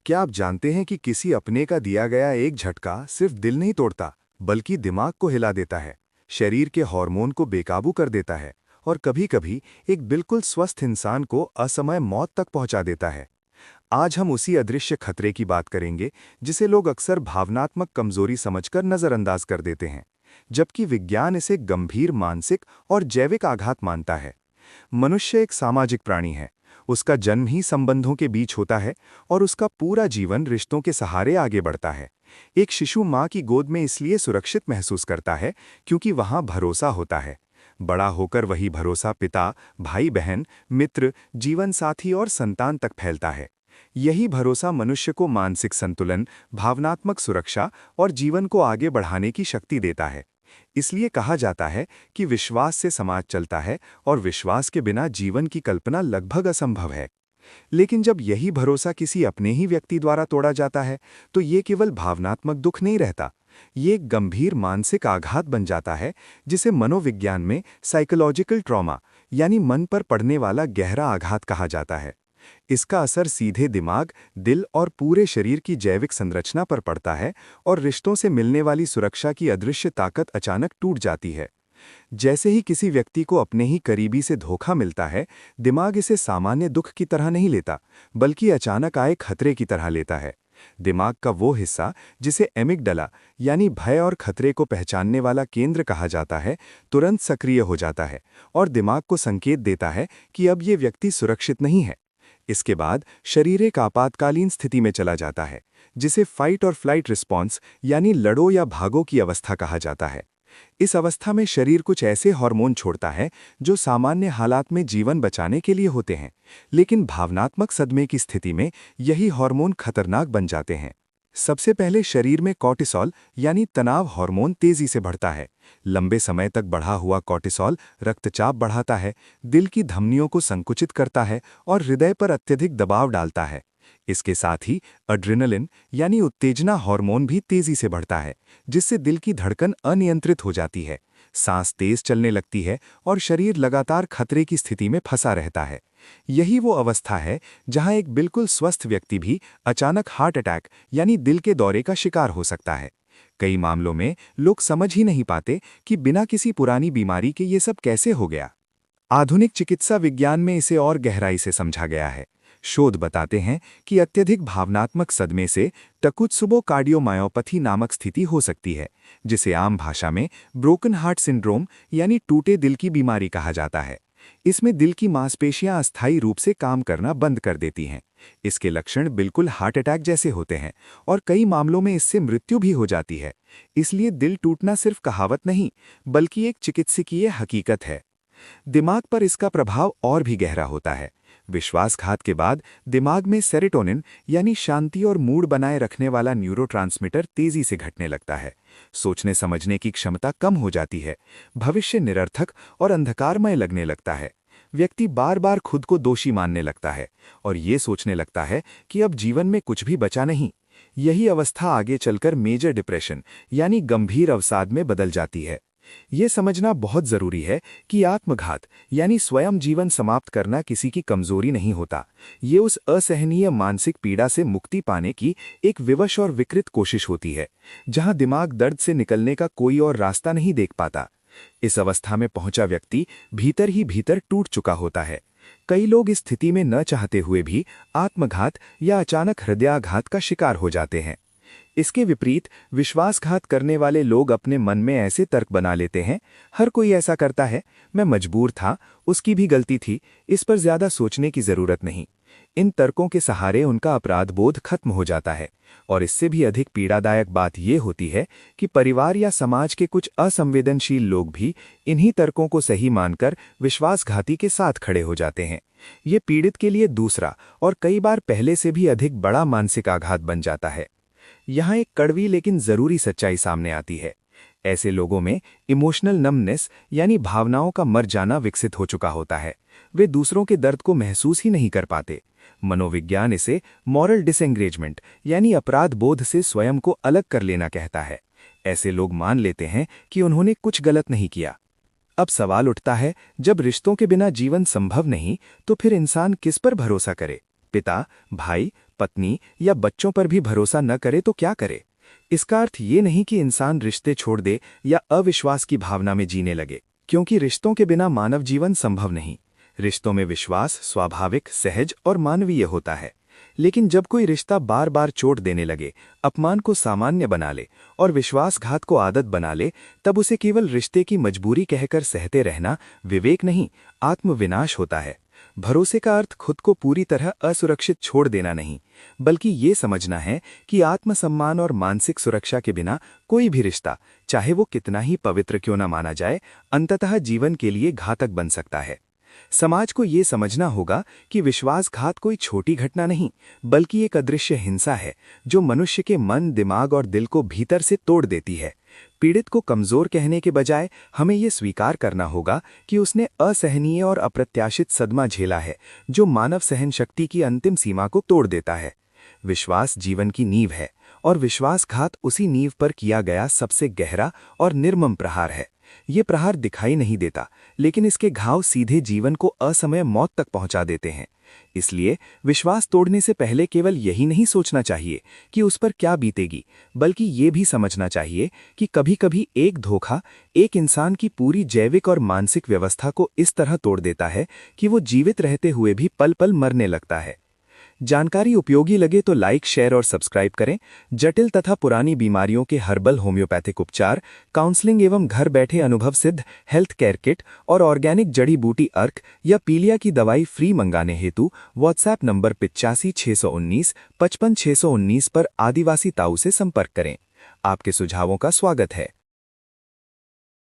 क्या आप जानते हैं कि किसी अपने का दिया गया एक झटका सिर्फ दिल नहीं तोड़ता, बल्कि दिमाग को हिला देता है, शरीर के हार्मोन को बेकाबू कर देता है और कभी-कभी एक बिल्कुल स्वस्थ इंसान को असमय मौत तक पहुंचा देता है। आज हम उसी अदृश्य खतरे की बात करेंगे, जिसे लोग अक्सर भावनात्मक कमजोरी समझकर नजरअंदाज कर देते हैं, जबकि विज्ञान इसे गंभीर मानसिक और जैविक आघात मानता है। मनुष्य एक सामाजिक प्राणी है। उसका जन्म ही संबंधों के बीच होता है और उसका पूरा जीवन रिश्तों के सहारे आगे बढ़ता है। एक शिशु माँ की गोद में इसलिए सुरक्षित महसूस करता है क्योंकि वहाँ भरोसा होता है। बड़ा होकर वही भरोसा पिता, भाई बहन, मित्र, जीवन साथी और संतान तक फैलता है। यही भरोसा मनुष्य को मानसिक संतुलन, भावनात्मक सुरक्षा और जीवन को आगे बढ़ाने की शक्ति देता है। इसलिए कहा जाता है कि विश्वास से समाज चलता है और विश्वास के बिना जीवन की कल्पना लगभग असंभव है। लेकिन जब यही भरोसा किसी अपने ही व्यक्ति द्वारा तोड़ा जाता है, तो ये केवल भावनात्मक दुख नहीं रहता। ये एक गंभीर मानसिक आघात बन जाता है, जिसे मनोविज्ञान में साइकोलॉजिकल ट्रॉमा यानी मन पर पड़ने वाला गहरा आघात कहा जाता है। इसका असर सीधे दिमाग, दिल और पूरे शरीर की जैविक संरचना पर पड़ता है और रिश्तों से मिलने वाली सुरक्षा की अदृश्य ताकत अचानक टूट जाती है। जैसे ही किसी व्यक्ति को अपने ही करीबी से धोखा मिलता है, दिमाग इसे सामान्य दुख की तरह नहीं लेता, बल्कि अचानक आए खतरे की तरह लेता है। दिमाग का वो हिस्सा, जिसे एमिगडाला यानी भय और खतरे को पहचानने वाला केंद्र कहा जाता है, तुरंत सक्रिय हो जाता है और दिमाग को संकेत देता है कि अब ये व्यक्ति सुरक्षित नहीं है। इसके बाद शरीर एक आपातकालीन स्थिति में चला जाता है, जिसे फाइट और फ्लाइट रिस्पॉन्स यानी लड़ो या भागो की अवस्था कहा जाता है। इस अवस्था में शरीर कुछ ऐसे हार्मोन छोड़ता है जो सामान्य हालात में जीवन बचाने के लिए होते हैं, लेकिन भावनात्मक सदमे की स्थिति में यही हार्मोन खतरनाक बन जाते हैं। सबसे पहले शरीर में कॉर्टिसोल यानी तनाव हार्मोन तेजी से बढ़ता है। लंबे समय तक बढ़ा हुआ कॉर्टिसोल रक्तचाप बढ़ाता है, दिल की धमनियों को संकुचित करता है और हृदय पर अत्यधिक दबाव डालता है। इसके साथ ही एड्रेनलिन यानी उत्तेजना हार्मोन भी तेजी से बढ़ता है, जिससे दिल की धड़कन अनियंत्रित हो जाती है, सांस तेज चलने लगती है और शरीर लगातार खतरे की स्थिति में फंसा रहता है। यही वो अवस्था है जहां एक बिल्कुल स्वस्थ व्यक्ति भी अचानक हार्ट अटैक यानी दिल के दौरे का शिकार हो सकता है। कई मामलों में लोग समझ ही नहीं पाते कि बिना किसी पुरानी बीमारी के ये सब कैसे हो गया। आधुनिक चिकित्सा विज्ञान में इसे और गहराई से समझा गया है। शोध बताते हैं कि अत्यधिक भावनात्मक सदमे से टकुत्सुबो कार्डियोमायोपैथी नामक स्थिति हो सकती है, जिसे आम भाषा में ब्रोकन हार्ट सिंड्रोम यानी टूटे दिल की बीमारी कहा जाता है। इसमें दिल की मांसपेशियां अस्थायी रूप से काम करना बंद कर देती हैं। इसके लक्षण बिल्कुल हार्ट अटैक जैसे होते हैं और कई मामलों में इससे मृत्यु भी हो जाती है। इसलिए दिल टूटना सिर्फ कहावत नहीं, बल्कि एक चिकित्सकीय हकीकत है। दिमाग पर इसका प्रभाव और भी गहरा होता है। विश्वासघात के बाद दिमाग में सेरोटोनिन यानी शांति और मूड बनाए रखने वाला न्यूरोट्रांसमीटर तेजी से घटने लगता है। सोचने समझने की क्षमता कम हो जाती है। भविष्य निरर्थक और अंधकारमय लगने लगता है। व्यक्ति बार बार खुद को दोषी मानने लगता है और ये सोचने लगता है कि अब जीवन में कुछ भी बचा नहीं। यही अवस्था आगे चलकर मेजर डिप्रेशन यानी गंभीर अवसाद में बदल जाती है। ये समझना बहुत जरूरी है कि आत्मघात यानी स्वयं जीवन समाप्त करना किसी की कमजोरी नहीं होता। ये उस असहनीय मानसिक पीड़ा से मुक्ति पाने की एक विवश और विकृत कोशिश होती है, जहां दिमाग दर्द से निकलने का कोई और रास्ता नहीं देख पाता। इस अवस्था में पहुंचा व्यक्ति भीतर ही भीतर टूट चुका होता है। कई लोग इस स्थिति में न चाहते हुए भी आत्मघात या अचानक हृदयाघात का शिकार हो जाते हैं। इसके विपरीत विश्वासघात करने वाले लोग अपने मन में ऐसे तर्क बना लेते हैं, हर कोई ऐसा करता है, मैं मजबूर था, उसकी भी गलती थी, इस पर ज्यादा सोचने की जरूरत नहीं। इन तर्कों के सहारे उनका अपराध बोध खत्म हो जाता है। और इससे भी अधिक पीड़ादायक बात यह होती है कि परिवार या समाज के कुछ असंवेदनशील लोग भी इन्हीं तर्कों को सही मानकर विश्वासघाती के साथ खड़े हो जाते हैं। ये पीड़ित के लिए दूसरा और कई बार पहले से भी अधिक बड़ा मानसिक आघात बन जाता है। यहाँ एक कड़वी लेकिन जरूरी सच्चाई सामने आती है। ऐसे लोगों में इमोशनल नमनेस यानी भावनाओं का मर जाना विकसित हो चुका होता है। वे दूसरों के दर्द को महसूस ही नहीं कर पाते। मनोविज्ञान इसे मॉरल डिसएंगेजमेंट यानी अपराध बोध से स्वयं को अलग कर लेना कहता है। ऐसे लोग मान लेते हैं कि उन्होंने कुछ गलत नहीं किया। अब सवाल उठता है, जब रिश्तों के बिना जीवन संभव नहीं, तो फिर इंसान किस पर भरोसा करे? पिता, भाई, पत्नी या बच्चों पर भी भरोसा न करे तो क्या करे? इसका अर्थ ये नहीं कि इंसान रिश्ते छोड़ दे या अविश्वास की भावना में जीने लगे, क्योंकि रिश्तों के बिना मानव जीवन संभव नहीं। रिश्तों में विश्वास स्वाभाविक, सहज और मानवीय होता है। लेकिन जब कोई रिश्ता बार बार चोट देने लगे, अपमान को सामान्य बना ले और विश्वासघात को आदत बना ले, तब उसे केवल रिश्ते की मजबूरी कहकर सहते रहना विवेक नहीं, आत्मविनाश होता है। भरोसे का अर्थ खुद को पूरी तरह असुरक्षित छोड़ देना नहीं, बल्कि ये समझना है कि आत्मसम्मान और मानसिक सुरक्षा के बिना कोई भी रिश्ता, चाहे वो कितना ही पवित्र क्यों न माना जाए, अंततः जीवन के लिए घातक बन सकता है। समाज को ये समझना होगा कि विश्वासघात कोई छोटी घटना नहीं, बल्कि एक अदृश्य हिंसा है जो मनुष्य के मन, दिमाग और दिल को भीतर से तोड़ देती है। पीड़ित को कमजोर कहने के बजाय हमें ये स्वीकार करना होगा कि उसने असहनीय और अप्रत्याशित सदमा झेला है, जो मानव सहन शक्ति की अंतिम सीमा को तोड़ देता है। विश्वास जीवन की नींव है और विश्वासघात उसी नींव पर किया गया सबसे गहरा और निर्मम प्रहार है। ये प्रहार दिखाई नहीं देता, लेकिन इसके घाव सीधे जीवन को असमय मौत तक पहुंचा देते हैं। इसलिए विश्वास तोड़ने से पहले केवल यही नहीं सोचना चाहिए कि उस पर क्या बीतेगी, बल्कि ये भी समझना चाहिए कि कभी-कभी एक धोखा एक इंसान की पूरी जैविक और मानसिक व्यवस्था को इस तरह तोड़ देता है कि वो जीवित रहते हुए भी पल पल मरने लगता है। जानकारी उपयोगी लगे तो लाइक, शेयर और सब्सक्राइब करें। जटिल तथा पुरानी बीमारियों के हर्बल होम्योपैथिक उपचार, काउंसलिंग एवं घर बैठे अनुभव सिद्ध हेल्थ केयर किट और ऑर्गेनिक जड़ी बूटी अर्क या पीलिया की दवाई फ्री मंगाने हेतु व्हाट्सएप नंबर 85 619 55 619 पर आदिवासी ताऊ से संपर्क करें। आपके सुझावों का स्वागत है।